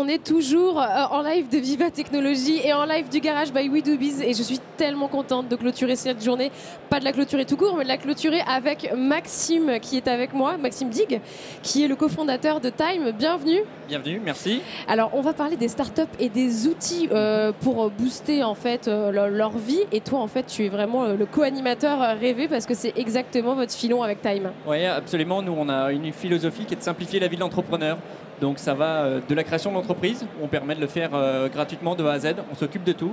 est toujours en live de Viva Technologie et en live du Garage by We Do Biz et je suis tellement contente de clôturer cette journée. Pas de la clôturer tout court, mais de la clôturer avec Maxime qui est avec moi, Maxime Dig, qui est le cofondateur de Time. Bienvenue. Bienvenue, merci. Alors, on va parler des startups et des outils pour booster en fait leur vie. Et toi, en fait, tu es vraiment le co-animateur rêvé parce que c'est exactement votre filon avec Time. Oui, absolument. Nous, on a une philosophie qui est de simplifier la vie de l'entrepreneur. Donc ça va de la création de l'entreprise, on permet de le faire gratuitement de A à Z, on s'occupe de tout.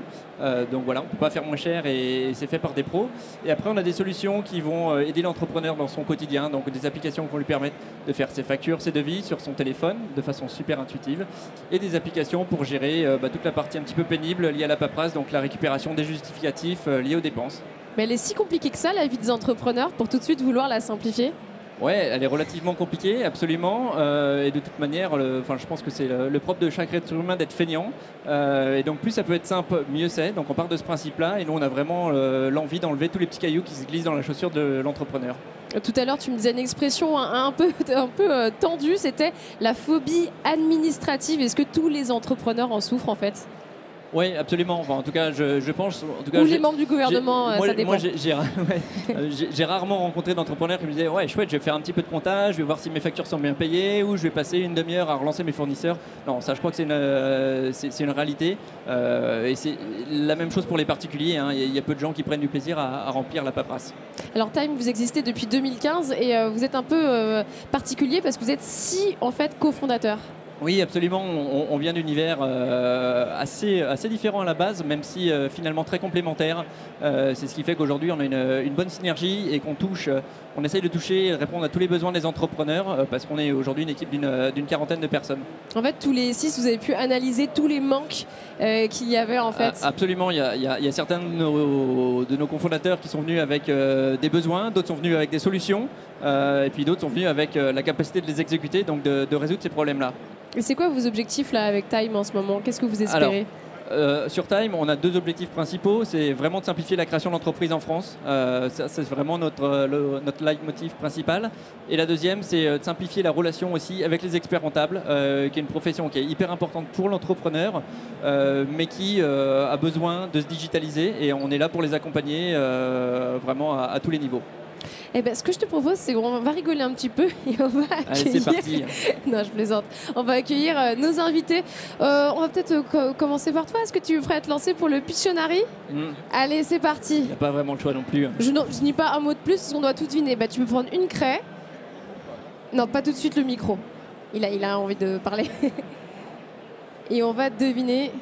Donc voilà, on ne peut pas faire moins cher et c'est fait par des pros. Et après on a des solutions qui vont aider l'entrepreneur dans son quotidien, donc des applications qui vont lui permettre de faire ses factures, ses devis sur son téléphone de façon super intuitive. Et des applications pour gérer toute la partie un petit peu pénible liée à la paperasse, donc la récupération des justificatifs liés aux dépenses. Mais elle est si compliquée que ça, la vie des entrepreneurs, pour tout de suite vouloir la simplifier? Ouais, elle est relativement compliquée, absolument. Et de toute manière, je pense que c'est le propre de chaque être humain d'être feignant. Et donc, plus ça peut être simple, mieux c'est. Donc, on part de ce principe-là. Et nous, on a vraiment l'envie d'enlever tous les petits cailloux qui se glissent dans la chaussure de l'entrepreneur. Tout à l'heure, tu me disais une expression un peu tendue, c'était la phobie administrative. Est-ce que tous les entrepreneurs en souffrent, en fait? Oui, absolument. Enfin, en tout cas, je pense. En tout cas, ou les membres du gouvernement, ça dépend. Moi, j'ai rarement rencontré d'entrepreneurs qui me disaient ouais, chouette, je vais faire un petit peu de comptage, je vais voir si mes factures sont bien payées, ou je vais passer une demi-heure à relancer mes fournisseurs. Non, ça, je crois que c'est une réalité. Et c'est la même chose pour les particuliers. Hein. Il y a peu de gens qui prennent du plaisir à remplir la paperasse. Alors, Time, vous existez depuis 2015 et vous êtes un peu particulier parce que vous êtes 6 en fait cofondateurs. Oui, absolument. On vient d'univers assez différents à la base, même si finalement très complémentaires. C'est ce qui fait qu'aujourd'hui, on a une bonne synergie et on essaye de toucher et de répondre à tous les besoins des entrepreneurs parce qu'on est aujourd'hui une équipe d'une quarantaine de personnes. En fait, tous les 6, vous avez pu analyser tous les manques qu'il y avait en fait. Absolument. Il y a certains de nos cofondateurs qui sont venus avec des besoins, d'autres sont venus avec des solutions et puis d'autres sont venus avec la capacité de les exécuter, donc de résoudre ces problèmes-là. Et c'est quoi vos objectifs là avec Time en ce moment? Qu'est-ce que vous espérez? Sur Time, on a 2 objectifs principaux. C'est vraiment de simplifier la création d'entreprises en France. C'est vraiment notre leitmotiv principal. Et la deuxième, c'est de simplifier la relation aussi avec les experts comptables, qui est une profession qui est hyper importante pour l'entrepreneur, mais qui a besoin de se digitaliser. Et on est là pour les accompagner vraiment à tous les niveaux. Eh ben, ce que je te propose, c'est qu'on va rigoler un petit peu et on va accueillir... Allez, c'est parti. Non, je plaisante. On va accueillir nos invités. On va peut-être commencer par toi. Est-ce que tu es prêt à te lancer pour le Pictionary? Allez, c'est parti. Il n'y a pas vraiment le choix non plus. Je n'ai pas un mot de plus, on doit tout deviner. Bah, tu peux prendre une craie. Non, pas tout de suite le micro. Il a envie de parler. Et on va deviner...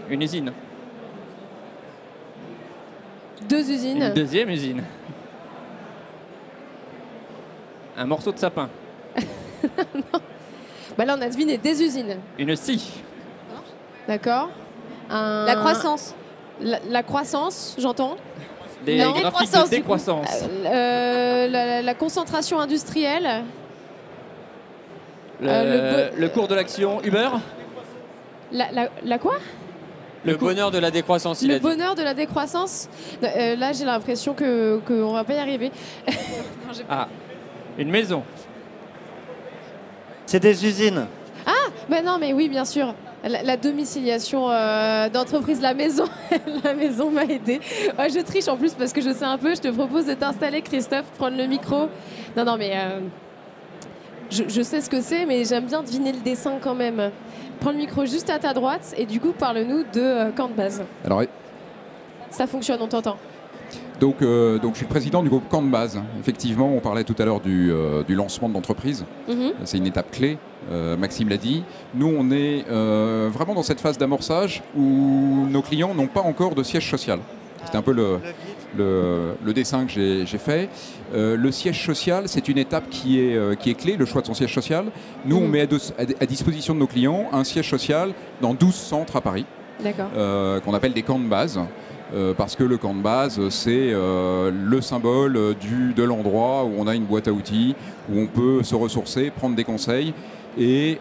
Une usine. 2 usines. Une deuxième usine. Un morceau de sapin. Non. Bah là, on a deviné des usines. Une scie. D'accord. La croissance. La croissance, j'entends. Des graphiques de décroissance. La concentration industrielle. Le cours de l'action Uber. La quoi? Le bonheur de la décroissance, Le bonheur de la décroissance. Là, j'ai l'impression qu'on ne va pas y arriver. Non, une maison. C'est des usines. Ah, ben non, mais oui, bien sûr. La domiciliation d'entreprise, la maison. La maison m'a aidé. Ouais, je triche en plus parce que je sais un peu. Je te propose de t'installer, Christophe, prendre le micro. Non, mais je sais ce que c'est, mais j'aime bien deviner le dessin quand même. Prends le micro juste à ta droite et du coup, parle-nous de Camp de Base. Alors, ça fonctionne, on t'entend. Donc, je suis le président du groupe Camp de Base. Effectivement, on parlait tout à l'heure du lancement de l'entreprise. C'est une étape clé, Maxime l'a dit. Nous, on est vraiment dans cette phase d'amorçage où nos clients n'ont pas encore de siège social. C'était un peu le dessin que j'ai fait. Le siège social, c'est une étape qui est clé, le choix de son siège social. Nous, on met à disposition de nos clients un siège social dans 12 centres à Paris, qu'on appelle des camps de base. Parce que le camp de base, c'est le symbole de l'endroit où on a une boîte à outils, où on peut se ressourcer, prendre des conseils et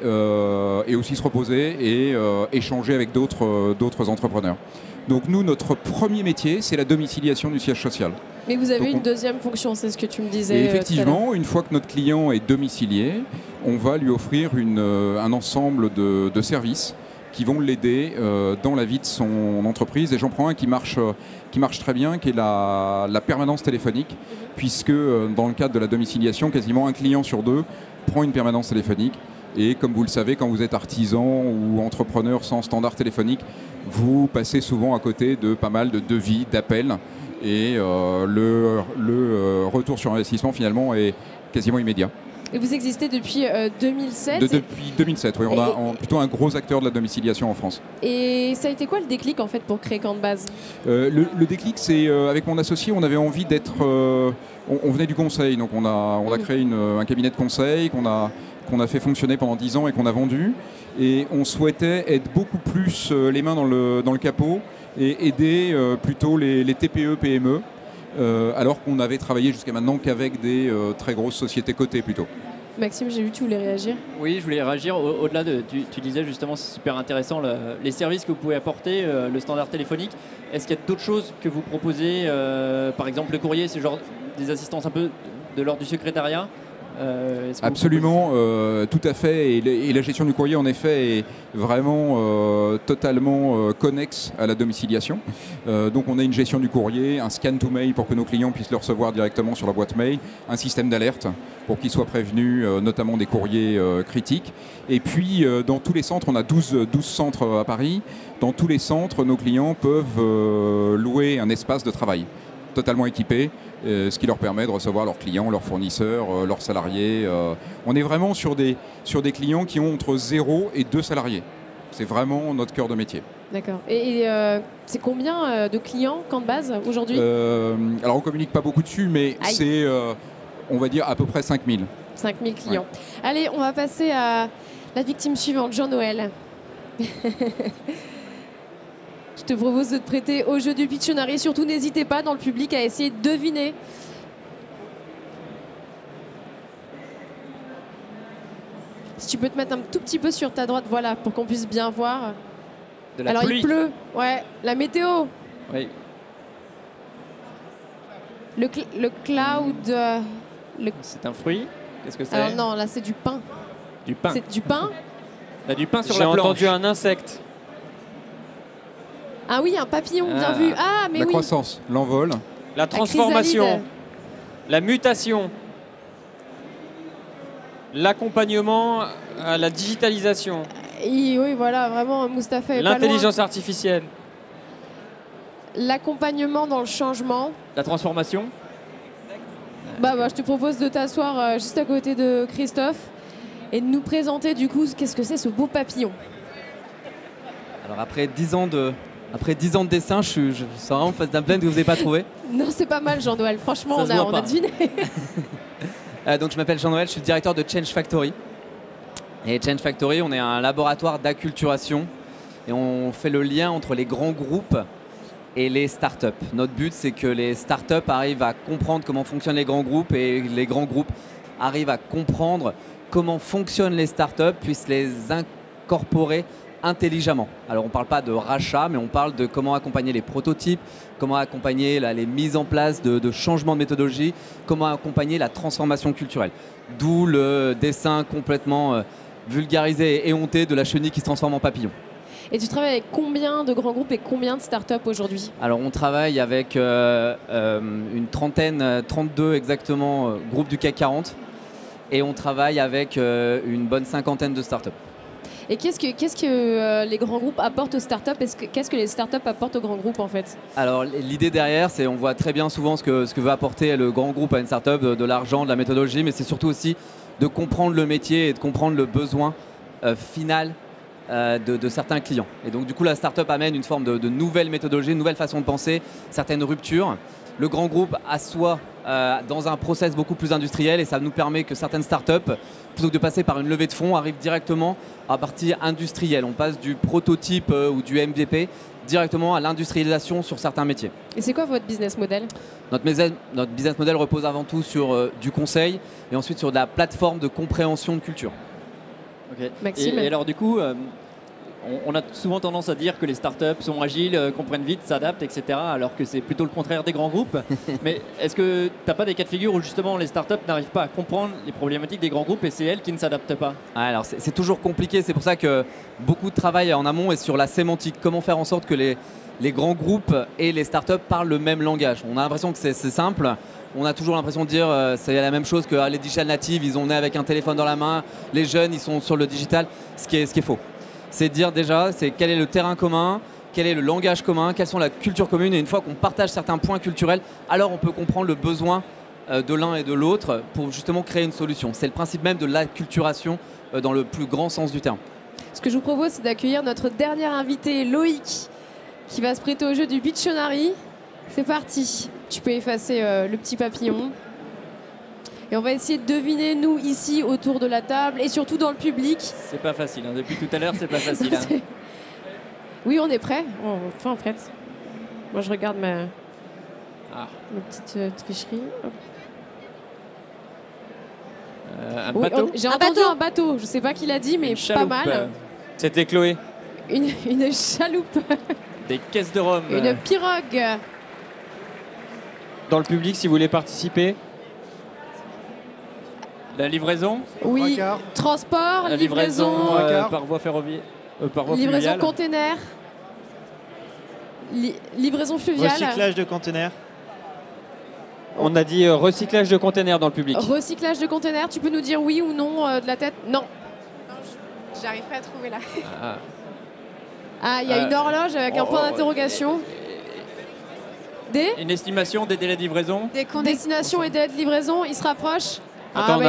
aussi se reposer et échanger avec d'autres entrepreneurs. Donc nous, notre premier métier, c'est la domiciliation du siège social. Mais vous avez une deuxième fonction, c'est ce que tu me disais. Et effectivement, une fois que notre client est domicilié, on va lui offrir un ensemble de services qui vont l'aider dans la vie de son entreprise. Et j'en prends un qui marche très bien, qui est la permanence téléphonique, puisque dans le cadre de la domiciliation, quasiment un client sur 2 prend une permanence téléphonique. Et comme vous le savez, quand vous êtes artisan ou entrepreneur sans standard téléphonique, vous passez souvent à côté de pas mal de devis, d'appels. Et le retour sur investissement, finalement, est quasiment immédiat. Et vous existez depuis 2007 Depuis 2007, oui. On a plutôt un gros acteur de la domiciliation en France. Et ça a été quoi le déclic, en fait, pour créer Camp de Base? Le déclic, c'est avec mon associé, on avait envie d'être... on venait du conseil, donc on a créé un cabinet de conseil qu'on a fait fonctionner pendant 10 ans et qu'on a vendu. Et on souhaitait être beaucoup plus les mains dans le capot et aider plutôt les TPE, PME, alors qu'on avait travaillé jusqu'à maintenant qu'avec des très grosses sociétés cotées plutôt. Maxime, j'ai vu que tu voulais réagir. Oui, je voulais réagir au-delà de... Tu disais justement, c'est super intéressant, les services que vous pouvez apporter, le standard téléphonique. Est-ce qu'il y a d'autres choses que vous proposez, par exemple le courrier, c'est genre des assistances un peu de l'ordre du secrétariat? Absolument, tout à fait. Et la gestion du courrier, en effet, est vraiment totalement connexe à la domiciliation. Donc on a une gestion du courrier, un scan to mail pour que nos clients puissent le recevoir directement sur la boîte mail, un système d'alerte pour qu'ils soient prévenus, notamment des courriers critiques. Et puis dans tous les centres, on a 12 centres à Paris. Dans tous les centres, nos clients peuvent louer un espace de travail totalement équipé, ce qui leur permet de recevoir leurs clients, leurs fournisseurs, leurs salariés. On est vraiment sur des clients qui ont entre 0 et 2 salariés. C'est vraiment notre cœur de métier. D'accord. Et c'est combien de clients, Camp de Base, aujourd'hui? Alors on ne communique pas beaucoup dessus, mais c'est, on va dire, à peu près 5000. 5000 clients. Ouais. Allez, on va passer à la victime suivante, Jean-Noël. Je te propose de te prêter au jeu du Pictionary. Surtout, n'hésitez pas dans le public à essayer de deviner. Si tu peux te mettre un tout petit peu sur ta droite, voilà, pour qu'on puisse bien voir. De la Alors, pluie. il pleut. Ouais, la météo. Oui. Le cloud. C'est un fruit. Qu'est-ce que c'est? Alors non, là, c'est du pain. Du pain. C'est du pain. T'as du pain sur la planche. J'ai entendu un insecte. Ah oui, un papillon, bien vu. Ah, mais la oui. croissance, l'envol. La transformation. chrysalide. La mutation. L'accompagnement à la digitalisation. Oui, voilà, vraiment, Mustapha est pas loin. L'intelligence artificielle. L'accompagnement dans le changement. La transformation. Bah, je te propose de t'asseoir juste à côté de Christophe et de nous présenter du coup qu'est-ce que c'est ce beau papillon. Alors après 10 ans de dessin, je suis vraiment en face d'un blend que vous n'avez pas trouvé. Non, c'est pas mal, Jean-Noël. Franchement, Ça se voit on a pas. deviné. Donc je m'appelle Jean-Noël, je suis le directeur de Change Factory. Et Change Factory, on est un laboratoire d'acculturation et on fait le lien entre les grands groupes et les startups. Notre but, c'est que les startups arrivent à comprendre comment fonctionnent les grands groupes et les grands groupes arrivent à comprendre comment fonctionnent les startups, puissent les incorporer intelligemment. Alors on ne parle pas de rachat, mais on parle de comment accompagner les prototypes, comment accompagner les mises en place de changements de méthodologie, comment accompagner la transformation culturelle. D'où le dessin complètement vulgarisé et éhonté de la chenille qui se transforme en papillon. Et tu travailles avec combien de grands groupes et combien de startups aujourd'hui? Alors on travaille avec une trentaine, 32 exactement, groupes du CAC 40 et on travaille avec une bonne cinquantaine de startups. Et qu'est-ce que les grands groupes apportent aux startups? Qu'est-ce que les startups apportent aux grands groupes en fait? Alors l'idée derrière, c'est on voit très bien souvent ce que veut apporter le grand groupe à une startup, de l'argent, de la méthodologie, mais c'est surtout aussi de comprendre le métier et de comprendre le besoin final de certains clients. Et donc du coup la startup amène une forme de nouvelle méthodologie, une nouvelle façon de penser, certaines ruptures. Le grand groupe assoit dans un process beaucoup plus industriel et ça nous permet que certaines startups, plutôt que de passer par une levée de fonds, arrivent directement à partie industrielle. On passe du prototype ou du MVP directement à l'industrialisation sur certains métiers. Et c'est quoi votre business model? Notre business model repose avant tout sur du conseil et ensuite sur de la plateforme de compréhension de culture. Okay. Maxime. Et alors du coup, on a souvent tendance à dire que les startups sont agiles, comprennent vite, s'adaptent, etc. Alors que c'est plutôt le contraire des grands groupes. Mais est-ce que tu n'as pas des cas de figure où justement les startups n'arrivent pas à comprendre les problématiques des grands groupes et c'est elles qui ne s'adaptent pas? Alors c'est toujours compliqué, c'est pour ça que beaucoup de travail en amont est sur la sémantique. Comment faire en sorte que les grands groupes et les startups parlent le même langage. On a l'impression que c'est simple. On a toujours l'impression de dire c'est la même chose que les digital natives, ils ont né avec un téléphone dans la main, les jeunes ils sont sur le digital, ce qui est faux. C'est dire déjà quel est le terrain commun, quel est le langage commun, quelles sont la culture commune, et une fois qu'on partage certains points culturels, alors on peut comprendre le besoin de l'un et de l'autre pour justement créer une solution. C'est le principe même de l'acculturation dans le plus grand sens du terme. Ce que je vous propose, c'est d'accueillir notre dernier invité, Loïc, qui va se prêter au jeu du Pictionary. C'est parti. Tu peux effacer le petit papillon. Et on va essayer de deviner, nous, ici, autour de la table, et surtout dans le public. C'est pas facile, hein. Depuis tout à l'heure, c'est pas facile. Hein. Oui, on est prêt. Enfin, prête. Moi, je regarde ma petite tricherie. Un bateau. J'ai entendu un bateau. Je sais pas qui l'a dit, mais pas mal. C'était Chloé. Une chaloupe. Des caisses de rhum. Une pirogue. Dans le public, si vous voulez participer. La livraison. Oui. Transport, la livraison par voie ferroviaire. Livraison container. Livraison fluviale. Recyclage de containers. On a dit recyclage de containers dans le public. Recyclage de containers, tu peux nous dire oui ou non de la tête? Non. J'arrive pas à trouver là. Il y a une horloge avec un point d'interrogation. Une estimation des délais de livraison. Destination et délai de livraison, ils se rapprochent. Attends,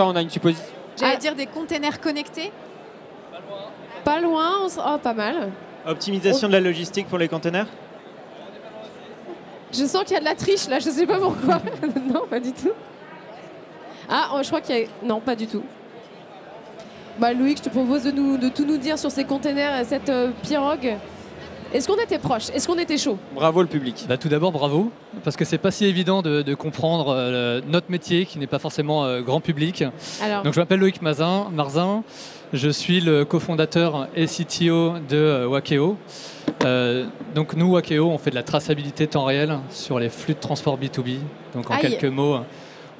on a une supposition. J'allais dire des containers connectés. Pas loin, pas mal. Optimisation de la logistique pour les containers. Je sens qu'il y a de la triche là, je sais pas pourquoi. Non, pas du tout. Je crois qu'il y a... Non, pas du tout. Loïc, je te propose de tout nous dire sur ces containers et cette pirogue. Est-ce qu'on était proche? Est-ce qu'on était chaud? Bravo le public. Tout d'abord, bravo, parce que c'est pas si évident de comprendre notre métier qui n'est pas forcément grand public. Alors... Donc je m'appelle Loïc Marzin, je suis le cofondateur et CTO de Wakeo. Donc nous, Wakeo, on fait de la traçabilité temps réel sur les flux de transport B2B. Donc en quelques mots,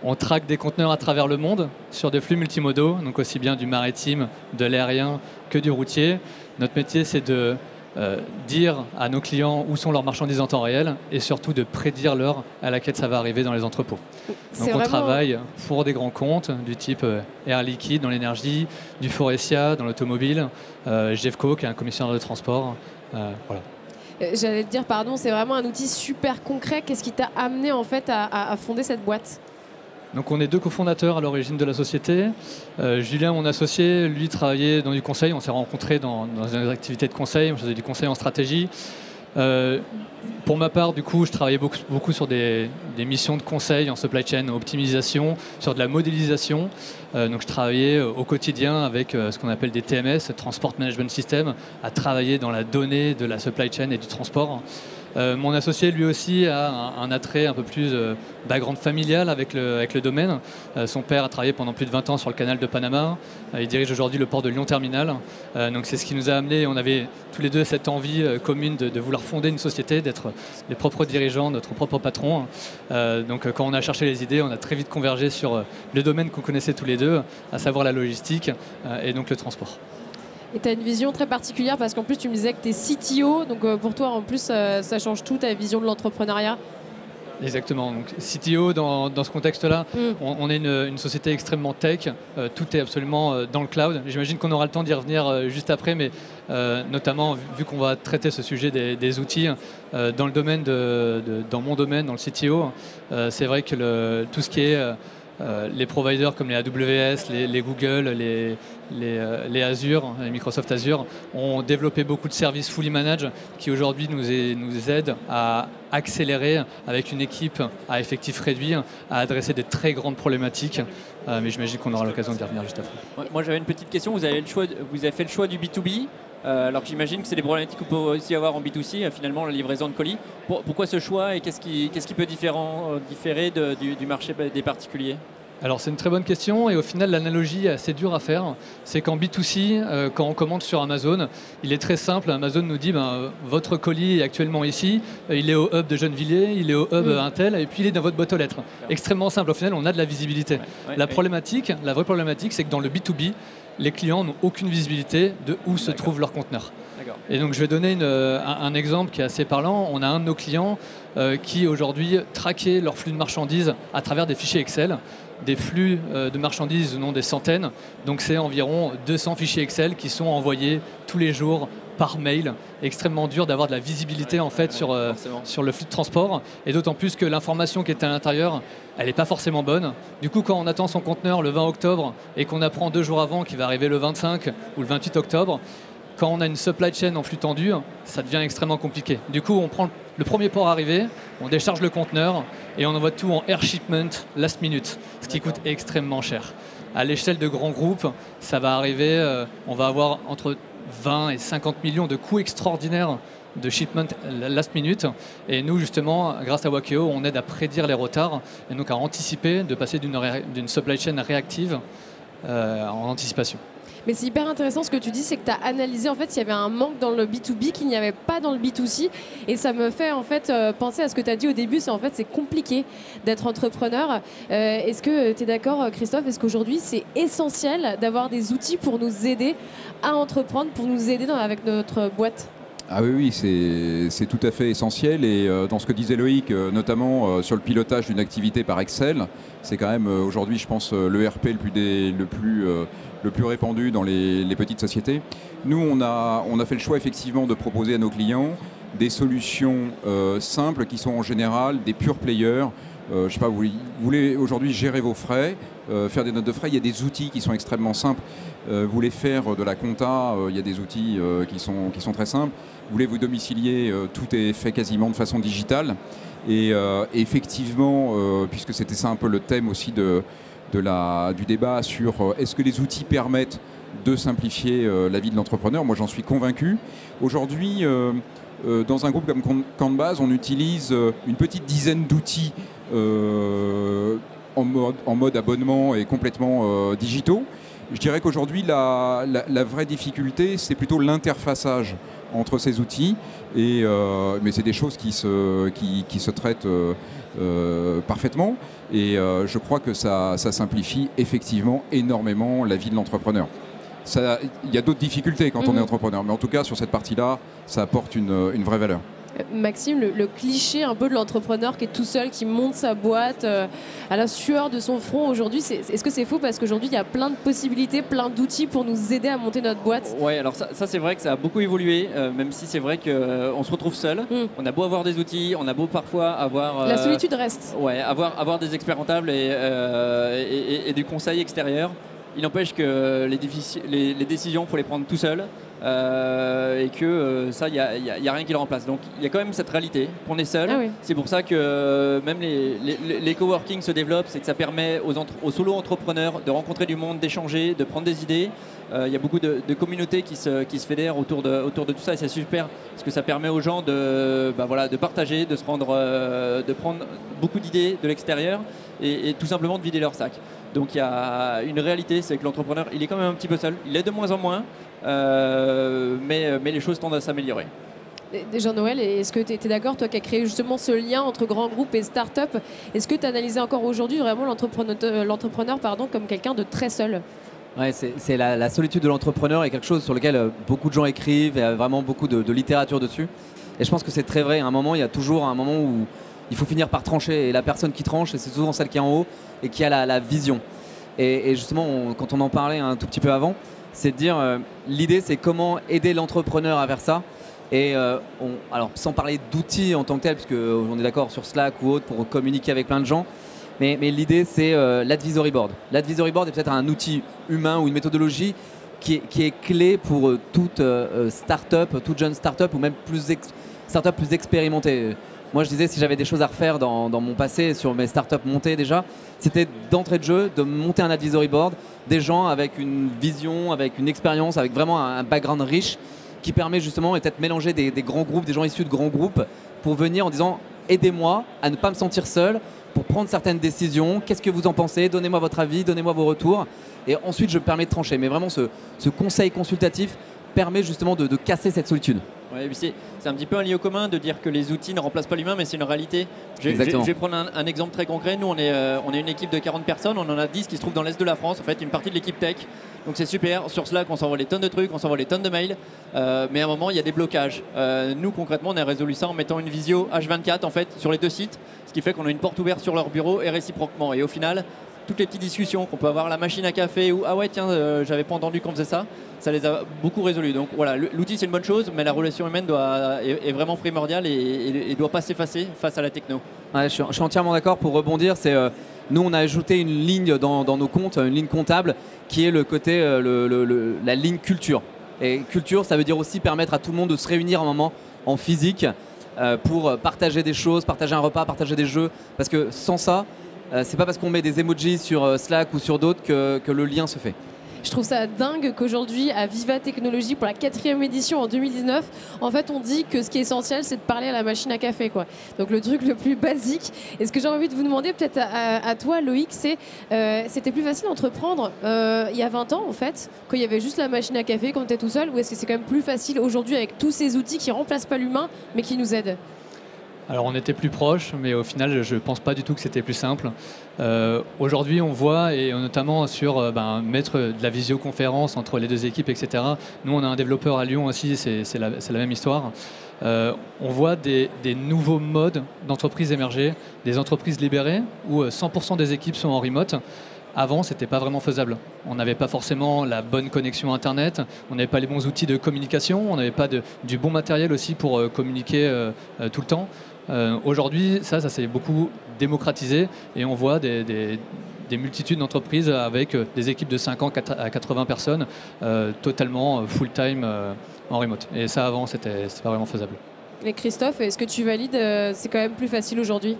on traque des conteneurs à travers le monde sur des flux multimodaux, donc aussi bien du maritime, de l'aérien que du routier. Notre métier, c'est de dire à nos clients où sont leurs marchandises en temps réel et surtout de prédire l'heure à laquelle ça va arriver dans les entrepôts. Donc on travaille pour des grands comptes du type Air Liquide dans l'énergie, du Forestia dans l'automobile, GEFCO qui est un commissionnaire de transport. Voilà. J'allais te dire, pardon, c'est vraiment un outil super concret. Qu'est-ce qui t'a amené en fait à fonder cette boîte? Donc on est deux cofondateurs à l'origine de la société. Julien, mon associé, lui travaillait dans du conseil. On s'est rencontrés dans des activités de conseil. On faisait du conseil en stratégie. Pour ma part, du coup, je travaillais beaucoup sur des missions de conseil en supply chain, optimisation, sur de la modélisation. Donc je travaillais au quotidien avec ce qu'on appelle des TMS, Transport Management System, à travailler dans la donnée de la supply chain et du transport. Mon associé, lui aussi, a un attrait un peu plus background familial avec le domaine. Son père a travaillé pendant plus de 20 ans sur le canal de Panama. Il dirige aujourd'hui le port de Lyon Terminal. Donc c'est ce qui nous a amené. On avait tous les deux cette envie commune de vouloir fonder une société, d'être les propres dirigeants, notre propre patron. Donc quand on a cherché les idées, on a très vite convergé sur le domaine qu'on connaissait tous les deux, à savoir la logistique et donc le transport. Et tu as une vision très particulière parce qu'en plus tu me disais que tu es CTO, donc pour toi en plus ça change tout, ta vision de l'entrepreneuriat. Exactement, donc CTO dans ce contexte-là, on est une société extrêmement tech, tout est absolument dans le cloud. J'imagine qu'on aura le temps d'y revenir juste après, mais notamment vu qu'on va traiter ce sujet des outils, dans le domaine dans mon domaine, dans le CTO, c'est vrai que tout ce qui est les providers comme les AWS, les Google, les Azure, les Microsoft Azure ont développé beaucoup de services fully managed qui aujourd'hui nous aident à accélérer avec une équipe à effectif réduit, à adresser des très grandes problématiques. Mais j'imagine qu'on aura l'occasion d'y revenir juste après. Moi j'avais une petite question, vous avez fait le choix du B2B alors que j'imagine que c'est des problématiques qu'on peut aussi avoir en B2C, finalement la livraison de colis. Pourquoi ce choix et qu'est-ce qui peut différer du marché des particuliers? Alors c'est une très bonne question et au final l'analogie est assez dure à faire. C'est qu'en B2C, quand on commande sur Amazon, il est très simple. Amazon nous dit votre colis est actuellement ici, il est au hub de Gennevilliers, il est au hub Intel et puis il est dans votre boîte aux lettres. Extrêmement simple. Au final, on a de la visibilité. La vraie problématique, c'est que dans le B2B, les clients n'ont aucune visibilité de où se trouve leur conteneur. Et donc je vais donner un exemple qui est assez parlant. On a un de nos clients qui aujourd'hui traquait leur flux de marchandises à travers des fichiers Excel. Des flux de marchandises, non des centaines. Donc c'est environ 200 fichiers Excel qui sont envoyés tous les jours par mail. Extrêmement dur d'avoir de la visibilité en fait sur le flux de transport. Et d'autant plus que l'information qui est à l'intérieur, elle n'est pas forcément bonne. Du coup, quand on attend son conteneur le 20 octobre et qu'on apprend 2 jours avant qu'il va arriver le 25 ou le 28 octobre, quand on a une supply chain en flux tendu, ça devient extrêmement compliqué. Du coup, on prend le premier port arrivé, on décharge le conteneur et on envoie tout en air shipment last minute, ce qui coûte extrêmement cher. À l'échelle de grands groupes, ça va arriver, on va avoir entre 20 et 50 millions de coûts extraordinaires de shipment last minute. Et nous, justement, grâce à Wakeo, on aide à prédire les retards et donc à anticiper, de passer d'une supply chain réactive en anticipation. Mais c'est hyper intéressant ce que tu dis, c'est que tu as analysé en fait il y avait un manque dans le B2B qu'il n'y avait pas dans le B2C et ça me fait en fait penser à ce que tu as dit au début, c'est en fait c'est compliqué d'être entrepreneur. Est-ce que tu es d'accord Christophe, est-ce qu'aujourd'hui c'est essentiel d'avoir des outils pour nous aider à entreprendre, pour nous aider avec notre boîte ? Ah oui, c'est tout à fait essentiel et dans ce que disait Loïc, notamment sur le pilotage d'une activité par Excel, c'est quand même aujourd'hui je pense l'ERP le plus répandu dans les petites sociétés. Nous on a fait le choix effectivement de proposer à nos clients des solutions simples qui sont en général des pure players. Je sais pas, vous voulez aujourd'hui gérer vos frais, faire des notes de frais, il y a des outils qui sont extrêmement simples. Vous voulez faire de la compta, il y a des outils qui sont très simples. Vous voulez vous domicilier, tout est fait quasiment de façon digitale. Et effectivement, puisque c'était ça un peu le thème aussi du débat sur est-ce que les outils permettent de simplifier la vie de l'entrepreneur, moi j'en suis convaincu. Aujourd'hui, dans un groupe comme Canbase, on utilise une petite dizaine d'outils en mode abonnement et complètement digitaux. Je dirais qu'aujourd'hui, la vraie difficulté, c'est plutôt l'interfaçage entre ces outils. Mais c'est des choses qui se traitent parfaitement. Et je crois que ça simplifie effectivement énormément la vie de l'entrepreneur. Il y a d'autres difficultés quand on est entrepreneur, mais en tout cas, sur cette partie-là, ça apporte une vraie valeur. Maxime, le cliché un peu de l'entrepreneur qui est tout seul, qui monte sa boîte à la sueur de son front aujourd'hui, est-ce que c'est faux parce qu'aujourd'hui il y a plein de possibilités, plein d'outils pour nous aider à monter notre boîte? Ouais, alors ça c'est vrai que ça a beaucoup évolué, même si c'est vrai qu'on se retrouve seul. On a beau avoir des outils, on a beau parfois avoir... la solitude reste. Ouais, avoir des experts comptables et du conseil extérieur. Il n'empêche que les décisions, il faut les prendre tout seul. Et que ça, il n'y a rien qui le remplace. Donc il y a quand même cette réalité qu'on est seul. Ah oui. C'est pour ça que même les coworking se développent, c'est que ça permet aux solo-entrepreneurs de rencontrer du monde, d'échanger, de prendre des idées. Il y a beaucoup de communautés qui se fédèrent autour de tout ça et c'est super parce que ça permet aux gens de partager, de prendre beaucoup d'idées de l'extérieur et tout simplement de vider leur sac. Donc il y a une réalité, c'est que l'entrepreneur, il est quand même un petit peu seul. Il est de moins en moins, mais les choses tendent à s'améliorer. Jean-Noël, est-ce que tu es d'accord, toi qui as créé justement ce lien entre grands groupes et start-up, est-ce que tu analysais encore aujourd'hui vraiment l'entrepreneur comme quelqu'un de très seul? Ouais, c'est la solitude de l'entrepreneur est quelque chose sur lequel beaucoup de gens écrivent, il y a vraiment beaucoup de littérature dessus. Et je pense que c'est très vrai, à un moment, il y a toujours un moment où il faut finir par trancher. Et la personne qui tranche, c'est souvent celle qui est en haut et qui a la vision. Et justement, quand on en parlait un tout petit peu avant, c'est de dire, l'idée c'est comment aider l'entrepreneur à faire ça. Et alors sans parler d'outils en tant que tel, puisque on est d'accord sur Slack ou autre pour communiquer avec plein de gens, mais l'idée c'est l'advisory board. L'advisory board est peut-être un outil humain ou une méthodologie qui est clé pour toute start-up, toute jeune start-up ou même start-up plus expérimentée. Moi je disais si j'avais des choses à refaire dans mon passé sur mes start-up montées déjà, c'était d'entrée de jeu de monter un advisory board, des gens avec une vision, avec une expérience, avec vraiment un background riche qui permet justement peut-être mélanger des grands groupes, des gens issus de grands groupes pour venir en disant aidez-moi à ne pas me sentir seul, pour prendre certaines décisions. Qu'est-ce que vous en pensez? Donnez-moi votre avis, donnez-moi vos retours. Et ensuite, je me permets de trancher. Mais vraiment, ce conseil consultatif permet justement de casser cette solitude. Ouais, c'est un petit peu un lieu commun de dire que les outils ne remplacent pas l'humain, mais c'est une réalité. Je vais prendre un exemple très concret. Nous, on est une équipe de 40 personnes. On en a 10 qui se trouvent dans l'Est de la France. En fait, une partie de l'équipe tech. Donc c'est super. Sur Slack, on s'envoie des tonnes de trucs, on s'envoie des tonnes de mails. Mais à un moment, il y a des blocages. Nous, concrètement, on a résolu ça en mettant une visio H24 en fait, sur les deux sites. Ce qui fait qu'on a une porte ouverte sur leur bureau et réciproquement. Et au final, toutes les petites discussions qu'on peut avoir, la machine à café ou ah ouais tiens j'avais pas entendu qu'on faisait ça, ça les a beaucoup résolus. Donc voilà, l'outil c'est une bonne chose, mais la relation humaine est vraiment primordiale et doit pas s'effacer face à la techno. Ouais, je suis entièrement d'accord. Pour rebondir, nous on a ajouté une ligne dans nos comptes, une ligne comptable qui est le côté la ligne culture. Et culture, ça veut dire aussi permettre à tout le monde de se réunir un moment en physique pour partager des choses, partager un repas, partager des jeux, parce que sans ça, c'est pas parce qu'on met des emojis sur Slack ou sur d'autres que le lien se fait. Je trouve ça dingue qu'aujourd'hui, à Viva Technologies, pour la 4e édition en 2019, en fait, on dit que ce qui est essentiel, c'est de parler à la machine à café, quoi. Donc le truc le plus basique. Et ce que j'ai envie de vous demander, peut-être à toi, Loïc, c'était plus facile d'entreprendre il y a 20 ans, en fait, quand il y avait juste la machine à café, quand on était tout seul, ou est-ce que c'est quand même plus facile aujourd'hui avec tous ces outils qui remplacent pas l'humain, mais qui nous aident? Alors on était plus proches, mais au final je ne pense pas du tout que c'était plus simple. Aujourd'hui on voit, et notamment sur mettre de la visioconférence entre les deux équipes, etc. Nous on a un développeur à Lyon aussi, c'est la même histoire. On voit des nouveaux modes d'entreprise émerger, des entreprises libérées où 100% des équipes sont en remote. Avant, ce n'était pas vraiment faisable. On n'avait pas forcément la bonne connexion Internet, on n'avait pas les bons outils de communication, on n'avait pas du bon matériel aussi pour communiquer tout le temps. Aujourd'hui, ça s'est beaucoup démocratisé et on voit des multitudes d'entreprises avec des équipes de 50 à 80 personnes totalement full-time en remote. Et ça, avant, c'était pas vraiment faisable. Et Christophe, est-ce que tu valides c'est quand même plus facile aujourd'hui?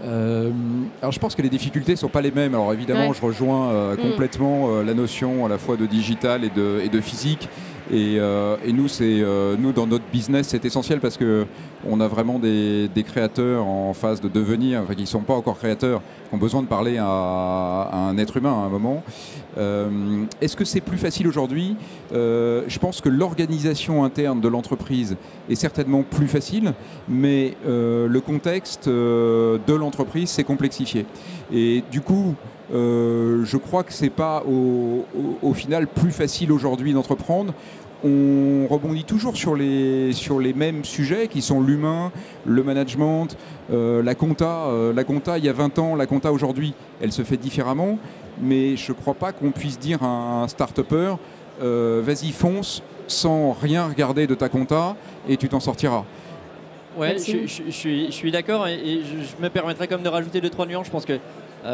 Alors je pense que les difficultés ne sont pas les mêmes. Alors évidemment, je rejoins complètement la notion à la fois de digital et de physique. Et nous, dans notre business, c'est essentiel parce qu'on a vraiment des créateurs en phase de devenir, enfin, qui ne sont pas encore créateurs, qui ont besoin de parler à un être humain à un moment. Est-ce que c'est plus facile aujourd'hui? Je pense que l'organisation interne de l'entreprise est certainement plus facile, mais le contexte de l'entreprise s'est complexifié. Et du coup, je crois que c'est pas au final plus facile aujourd'hui d'entreprendre. On rebondit toujours sur les mêmes sujets qui sont l'humain, le management, la compta. La compta il y a 20 ans, la compta aujourd'hui, elle se fait différemment. Mais je ne crois pas qu'on puisse dire à un start-upper vas-y fonce sans rien regarder de ta compta et tu t'en sortiras. Ouais, je suis d'accord et je me permettrais quand même de rajouter 2-3 nuances. Je pense que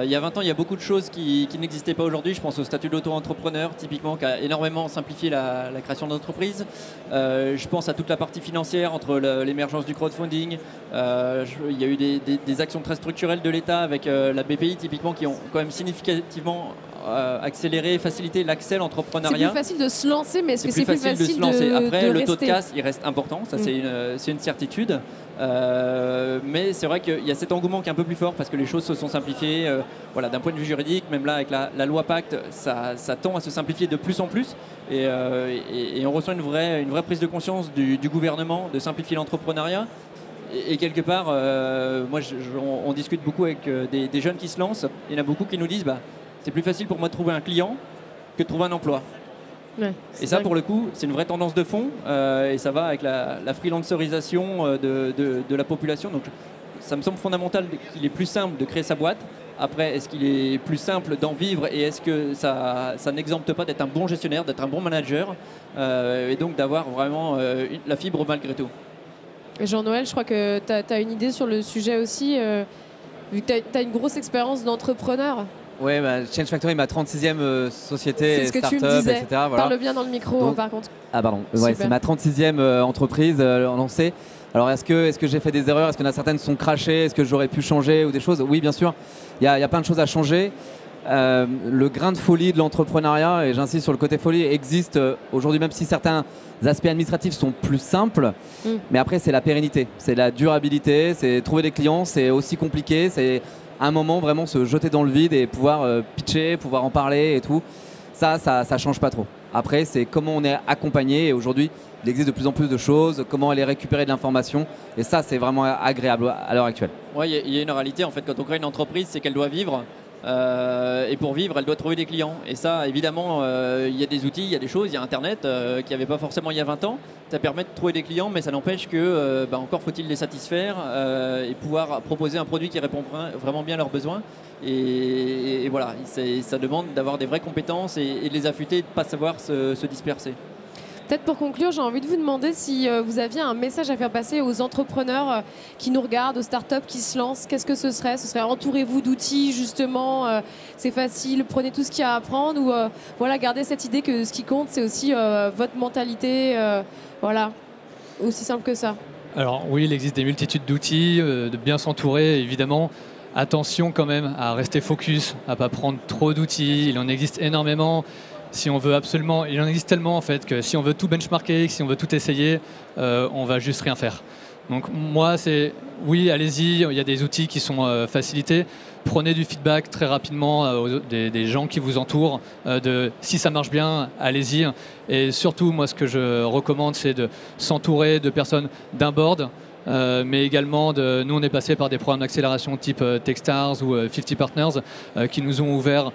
il y a 20 ans, il y a beaucoup de choses qui n'existaient pas aujourd'hui. Je pense au statut d'auto-entrepreneur, typiquement, qui a énormément simplifié la création d'entreprise. Je pense à toute la partie financière entre l'émergence du crowdfunding. Il y a eu des actions très structurelles de l'État avec la BPI, typiquement, qui ont quand même significativement accéléré, facilité l'accès à l'entrepreneuriat. C'est plus facile de se lancer, mais est-ce que c'est plus facile de se lancer? Après, le taux de rester? casse, il reste important. Ça, c'est une certitude. Mais c'est vrai qu'il y a cet engouement qui est un peu plus fort parce que les choses se sont simplifiées. Voilà, d'un point de vue juridique, même là avec la loi Pacte, ça tend à se simplifier de plus en plus et on ressent une vraie prise de conscience du gouvernement de simplifier l'entrepreneuriat. Et quelque part, on discute beaucoup avec des jeunes qui se lancent. Il y en a beaucoup qui nous disent c'est plus facile pour moi de trouver un client que de trouver un emploi. Ouais, et ça, pour le coup, c'est une vraie tendance de fond et ça va avec la freelancerisation de la population. Donc, ça me semble fondamental qu'il est plus simple de créer sa boîte. Après, est-ce qu'il est plus simple d'en vivre et est-ce que ça n'exempte pas d'être un bon gestionnaire, d'être un bon manager et donc d'avoir vraiment la fibre malgré tout. Jean-Noël, je crois que tu as une idée sur le sujet aussi, vu que tu as une grosse expérience d'entrepreneur. Oui, Change Factory, ma 36e société, start-up, etc. Voilà. Parle bien dans le micro, donc, par contre. Ah pardon, ouais, c'est ma 36e entreprise lancée. Alors est-ce que j'ai fait des erreurs? Est-ce qu'il y en a certaines qui sont crachées? Est-ce que j'aurais pu changer ou des choses? Oui, bien sûr, il y a plein de choses à changer. Le grain de folie de l'entrepreneuriat, et j'insiste sur le côté folie, existe aujourd'hui, même si certains aspects administratifs sont plus simples. Mais après, c'est la pérennité, c'est la durabilité, c'est trouver des clients, c'est aussi compliqué, c'est à un moment vraiment se jeter dans le vide et pouvoir pitcher, pouvoir en parler et tout. Ça change pas trop. Après, c'est comment on est accompagné, et aujourd'hui, il existe de plus en plus de choses, comment aller récupérer de l'information, et ça, c'est vraiment agréable à l'heure actuelle. Ouais, il y a une réalité en fait quand on crée une entreprise, c'est qu'elle doit vivre. Et pour vivre, elle doit trouver des clients. Et ça, évidemment, il y a des outils, il y a des choses, il y a Internet qui n'y avait pas forcément il y a 20 ans. Ça permet de trouver des clients, mais ça n'empêche que encore faut-il les satisfaire et pouvoir proposer un produit qui répond vraiment bien à leurs besoins. Et voilà, ça demande d'avoir des vraies compétences et de les affûter, de ne pas savoir se disperser. Peut-être pour conclure, j'ai envie de vous demander si vous aviez un message à faire passer aux entrepreneurs qui nous regardent, aux startups qui se lancent. Qu'est-ce que ce serait? Ce serait entourez-vous d'outils, justement, c'est facile, prenez tout ce qu'il y a à apprendre, ou voilà, gardez cette idée que ce qui compte, c'est aussi votre mentalité, voilà, aussi simple que ça. Alors oui, il existe des multitudes d'outils, de bien s'entourer, évidemment. Attention quand même à rester focus, à ne pas prendre trop d'outils, il en existe énormément. Si on veut absolument, il en existe tellement en fait que si on veut tout benchmarker, si on veut tout essayer, on va juste rien faire. Donc moi, c'est oui, allez-y, il y a des outils qui sont facilités. Prenez du feedback très rapidement des gens qui vous entourent. Si ça marche bien, allez-y. Et surtout, moi, ce que je recommande, c'est de s'entourer de personnes d'un board. Mais également, nous on est passé par des programmes d'accélération type Techstars ou 50 Partners qui nous ont ouvert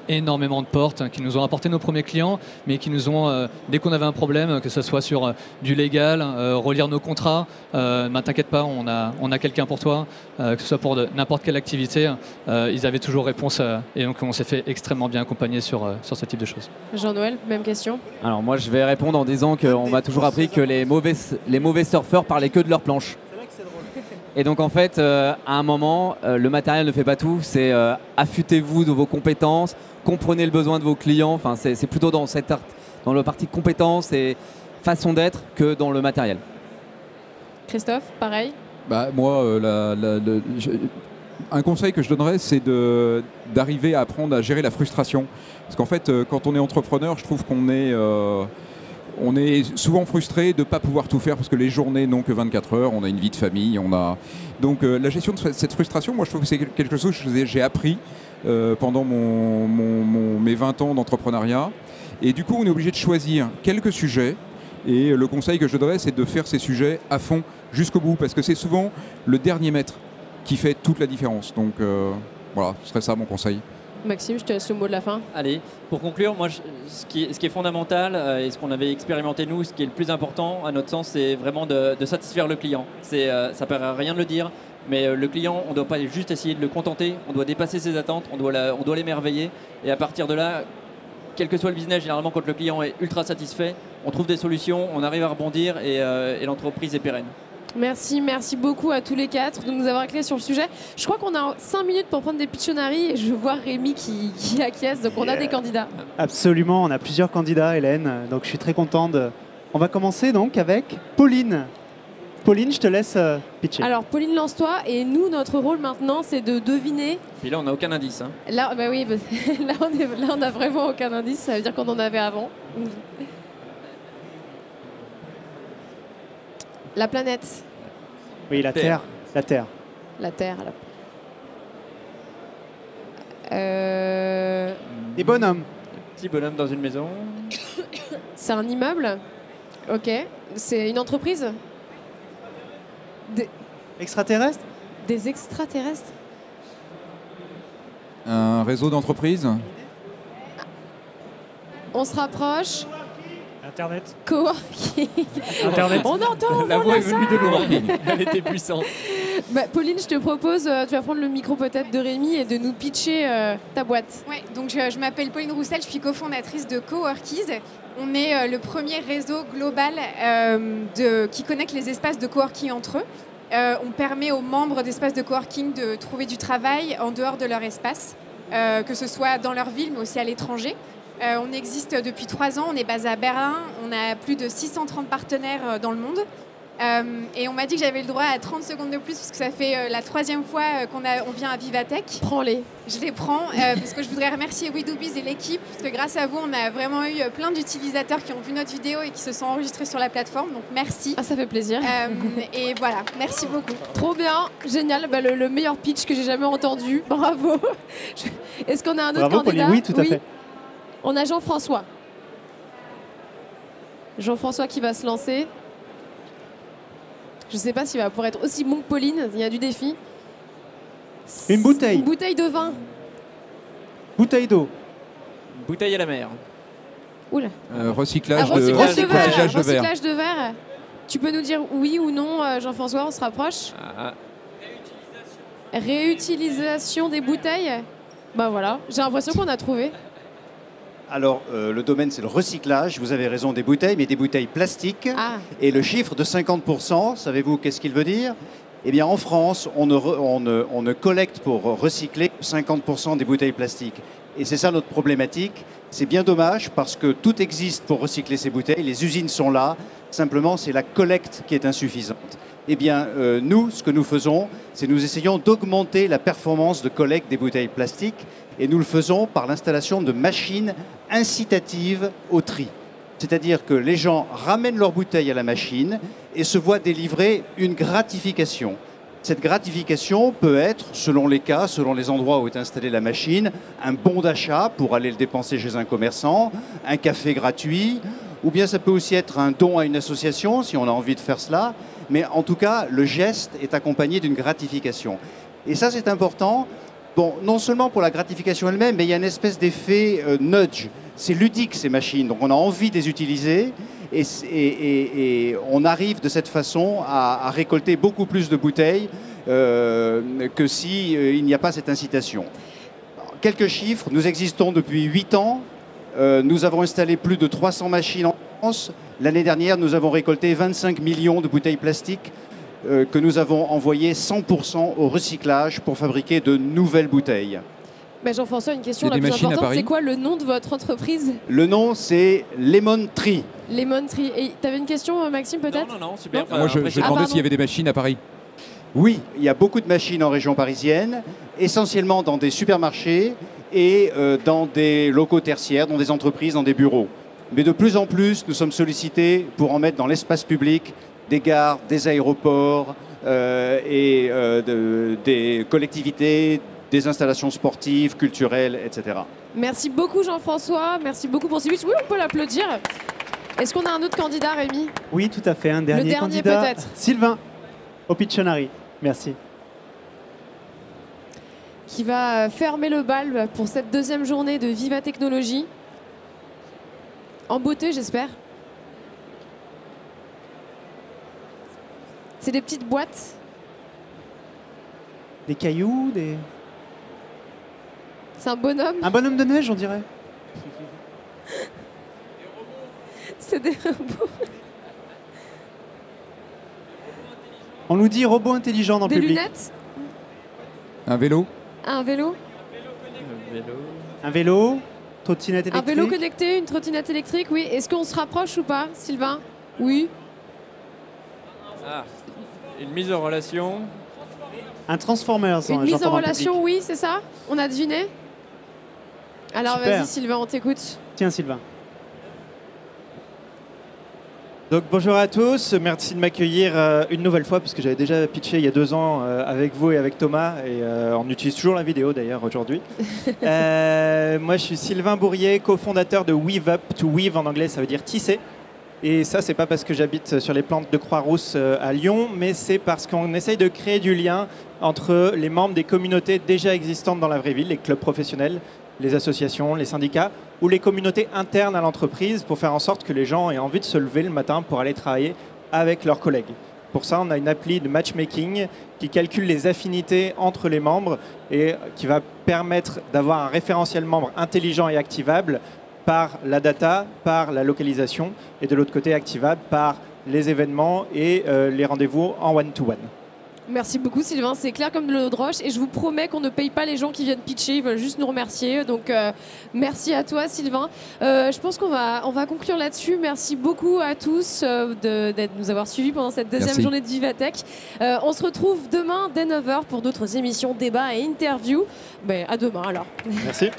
énormément de portes, qui nous ont apporté nos premiers clients, mais qui nous ont, dès qu'on avait un problème, que ce soit sur du légal, relire nos contrats, t'inquiète pas, on a quelqu'un pour toi, que ce soit pour n'importe quelle activité, ils avaient toujours réponse et donc on s'est fait extrêmement bien accompagner sur ce type de choses. Jean-Noël, même question. Alors moi je vais répondre en disant qu'on m'a toujours appris que les mauvais surfeurs parlaient que de leur planche. Et donc en fait, à un moment, le matériel ne fait pas tout, c'est affûtez-vous de vos compétences, comprenez le besoin de vos clients, enfin, c'est plutôt dans le parti compétences et façon d'être que dans le matériel. Christophe, pareil? Moi, un conseil que je donnerais, c'est d'arriver à apprendre à gérer la frustration. Parce qu'en fait, quand on est entrepreneur, je trouve qu'on est... on est souvent frustré de ne pas pouvoir tout faire parce que les journées n'ont que 24 heures, on a une vie de famille, Donc la gestion de cette frustration, moi je trouve que c'est quelque chose que j'ai appris pendant mes 20 ans d'entrepreneuriat. Et du coup, on est obligé de choisir quelques sujets. Et le conseil que je donnerais, c'est de faire ces sujets à fond jusqu'au bout. Parce que c'est souvent le dernier mètre qui fait toute la différence. Donc voilà, ce serait ça mon conseil. Maxime, je te laisse le mot de la fin. Allez, pour conclure, moi, ce qui est fondamental et ce qu'on avait expérimenté nous, ce qui est le plus important à notre sens, c'est vraiment de satisfaire le client. Ça paraît rien de le dire, mais le client, on ne doit pas juste essayer de le contenter, on doit dépasser ses attentes, on doit l'émerveiller. Et à partir de là, quel que soit le business, généralement quand le client est ultra satisfait, on trouve des solutions, on arrive à rebondir et l'entreprise est pérenne. Merci beaucoup à tous les quatre de nous avoir éclairés sur le sujet. Je crois qu'on a 5 minutes pour prendre des Pictionary et je vois Rémi qui acquiesce, donc on a des candidats. Absolument, on a plusieurs candidats, Hélène, donc je suis très content On va commencer donc avec Pauline. Pauline, je te laisse pitcher. Alors Pauline, lance-toi et nous, notre rôle maintenant, c'est de deviner. Puis là, on n'a aucun indice. Hein. Là, oui, là, on n'a vraiment aucun indice, ça veut dire qu'on en avait avant. La planète. Oui, la Terre. La Terre. La Terre. Des bonhommes. Petit bonhomme dans une maison. C'est un immeuble. Ok. C'est une entreprise. Extraterrestre. Des extraterrestres. Un réseau d'entreprises. On se rapproche. Internet. Coworking. Internet. On entend. La voix est venue de loin. Elle était puissante. Pauline, je te propose, tu vas prendre le micro peut-être de Rémi et de nous pitcher ta boîte. Ouais, donc je m'appelle Pauline Roussel, je suis cofondatrice de Coworkies. On est le premier réseau global qui connecte les espaces de coworking entre eux. On permet aux membres d'espaces de coworking de trouver du travail en dehors de leur espace, que ce soit dans leur ville mais aussi à l'étranger. On existe depuis 3 ans, on est basé à Berlin, on a plus de 630 partenaires dans le monde. Et on m'a dit que j'avais le droit à 30 secondes de plus parce que ça fait la 3e fois on vient à Vivatech. Prends-les. Je les prends parce que je voudrais remercier WeDoBiz et l'équipe parce que grâce à vous, on a vraiment eu plein d'utilisateurs qui ont vu notre vidéo et qui se sont enregistrés sur la plateforme. Donc merci. Ah, ça fait plaisir. Et voilà, merci beaucoup. Trop bien, génial. Bah, le meilleur pitch que j'ai jamais entendu. Bravo. Est-ce qu'on a un autre Bravo, candidat? Pauline. Oui, tout à fait. On a Jean-François. Jean-François qui va se lancer. Je ne sais pas s'il va pouvoir être aussi bon que Pauline. Il y a du défi. Une bouteille. Une bouteille de vin. Bouteille d'eau. Bouteille à la mer. Oula. Recyclage, Ah, recyclage de verre. recyclage de verre. Recyclage de verre. Tu peux nous dire oui ou non, Jean-François, on se rapproche. Réutilisation des bouteilles. Bah voilà, j'ai l'impression qu'on a trouvé. Alors, le domaine, c'est le recyclage. Vous avez raison, des bouteilles, mais des bouteilles plastiques. Ah. Et le chiffre de 50%, savez-vous qu'est-ce qu'il veut dire? Eh bien, en France, on ne collecte pour recycler 50% des bouteilles plastiques. Et c'est ça notre problématique. C'est bien dommage parce que tout existe pour recycler ces bouteilles. Les usines sont là. Simplement, c'est la collecte qui est insuffisante. Eh bien, nous, ce que nous faisons, c'est nous essayons d'augmenter la performance de collecte des bouteilles plastiques. Et nous le faisons par l'installation de machines incitatives au tri. C'est-à-dire que les gens ramènent leurs bouteilles à la machine et se voient délivrer une gratification. Cette gratification peut être, selon les cas, selon les endroits où est installée la machine, un bon d'achat pour aller le dépenser chez un commerçant, un café gratuit, ou bien ça peut aussi être un don à une association si on a envie de faire cela. Mais en tout cas, le geste est accompagné d'une gratification. Et ça, c'est important. Bon, non seulement pour la gratification elle-même, mais il y a une espèce d'effet nudge. C'est ludique, ces machines, donc on a envie de les utiliser et on arrive de cette façon à récolter beaucoup plus de bouteilles que si il n'y a pas cette incitation. Quelques chiffres, nous existons depuis 8 ans, nous avons installé plus de 300 machines en France. L'année dernière, nous avons récolté 25 millions de bouteilles plastiques que nous avons envoyé 100% au recyclage pour fabriquer de nouvelles bouteilles. Bah Jean-François, une question Il y a la des plus machines à importante, Paris c'est quoi le nom de votre entreprise? Le nom, c'est Lemon Tree. Lemon Tree. Et tu avais une question, Maxime, peut-être? Non, super. Moi, je demandais pardon. s'il y avait des machines à Paris. Oui, il y a beaucoup de machines en région parisienne, essentiellement dans des supermarchés et dans des locaux tertiaires, dans des entreprises, dans des bureaux. Mais de plus en plus, nous sommes sollicités pour en mettre dans l'espace public, des gares, des aéroports et des collectivités, des installations sportives, culturelles, etc. Merci beaucoup, Jean-François. Merci beaucoup pour ce pitch. Oui, on peut l'applaudir. Est-ce qu'on a un autre candidat, Rémi? Oui, tout à fait. Un dernier dernier, candidat. peut-être. Sylvain, au Pictionary. Merci. Qui va fermer le bal pour cette deuxième journée de Viva Technologie. En beauté, j'espère. C'est des petites boîtes. Des cailloux, des... C'est un bonhomme. Un bonhomme de neige, on dirait. C'est des robots. On nous dit robot intelligent dans le Des public. lunettes. Un vélo? Un vélo. Un vélo, trottinette Un électrique. vélo connecté, une trottinette électrique, oui. Est-ce qu'on se rapproche ou pas, Sylvain? Oui. Ah, une mise en relation. Un Transformers. Une mise j'entends en dans le relation, public. oui, c'est ça? On a deviné? Alors Super. vas-y, Sylvain, on t'écoute. Tiens, Sylvain. Donc bonjour à tous, merci de m'accueillir une nouvelle fois parce que j'avais déjà pitché il y a 2 ans avec vous et avec Thomas et on utilise toujours la vidéo d'ailleurs aujourd'hui. Moi je suis Sylvain Bourrier, cofondateur de Weave Up. To weave en anglais ça veut dire tisser. Et ça c'est pas parce que j'habite sur les plantes de Croix-Rousse à Lyon, mais c'est parce qu'on essaye de créer du lien entre les membres des communautés déjà existantes dans la vraie vie, les clubs professionnels, les associations, les syndicats ou les communautés internes à l'entreprise pour faire en sorte que les gens aient envie de se lever le matin pour aller travailler avec leurs collègues. Pour ça, on a une appli de matchmaking qui calcule les affinités entre les membres et qui va permettre d'avoir un référentiel membre intelligent et activable par la data, par la localisation et de l'autre côté activable par les événements et les rendez-vous en one-to-one. Merci beaucoup Sylvain, c'est clair comme de l'eau de roche et je vous promets qu'on ne paye pas les gens qui viennent pitcher, ils veulent juste nous remercier. Donc merci à toi Sylvain. Je pense qu'on va conclure là-dessus. Merci beaucoup à tous de nous avoir suivis pendant cette deuxième journée de Vivatech. On se retrouve demain dès 9h pour d'autres émissions, débats et interviews. À demain alors. Merci.